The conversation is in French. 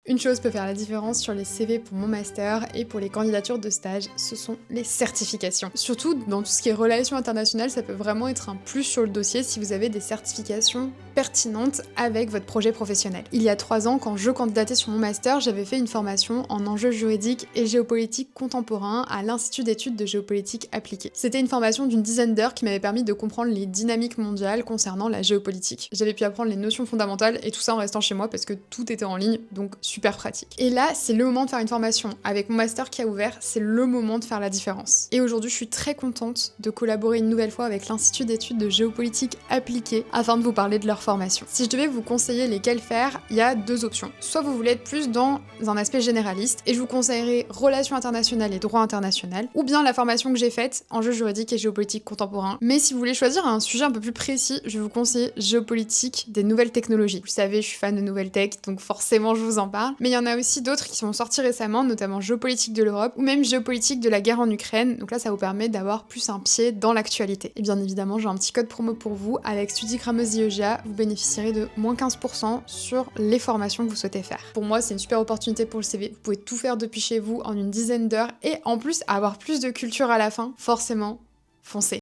Une chose peut faire la différence sur les CV pour mon master et pour les candidatures de stage, ce sont les certifications. Surtout dans tout ce qui est relations internationales, ça peut vraiment être un plus sur le dossier si vous avez des certifications pertinentes avec votre projet professionnel. Il y a 3 ans, quand je candidatais sur mon master, j'avais fait une formation en enjeux juridiques et géopolitique contemporain à l'Institut d'études de géopolitique appliquée. C'était une formation d'une dizaine d'heures qui m'avait permis de comprendre les dynamiques mondiales concernant la géopolitique. J'avais pu apprendre les notions fondamentales et tout ça en restant chez moi parce que tout était en ligne, donc super pratique. Et là, c'est le moment de faire une formation. Avec mon master qui a ouvert, c'est le moment de faire la différence. Et aujourd'hui, je suis très contente de collaborer une nouvelle fois avec l'Institut d'études de géopolitique appliquée afin de vous parler de leur formation. Si je devais vous conseiller lesquelles faire, il y a 2 options. Soit vous voulez être plus dans un aspect généraliste, et je vous conseillerais relations internationales et droit international, ou bien la formation que j'ai faite, enjeux juridiques et géopolitique contemporain. Mais si vous voulez choisir un sujet un peu plus précis, je vais vous conseiller géopolitique des nouvelles technologies. Vous savez, je suis fan de nouvelles tech, donc forcément je vous en parle. Mais il y en a aussi d'autres qui sont sortis récemment, notamment géopolitique de l'Europe, ou même géopolitique de la guerre en Ukraine. Donc là, ça vous permet d'avoir plus un pied dans l'actualité. Et bien évidemment, j'ai un petit code promo pour vous. Avec Studigrameuse IEGA, vous bénéficierez de moins 15% sur les formations que vous souhaitez faire. Pour moi, c'est une super opportunité pour le CV. Vous pouvez tout faire depuis chez vous en une dizaine d'heures et en plus avoir plus de culture à la fin. Forcément, foncez.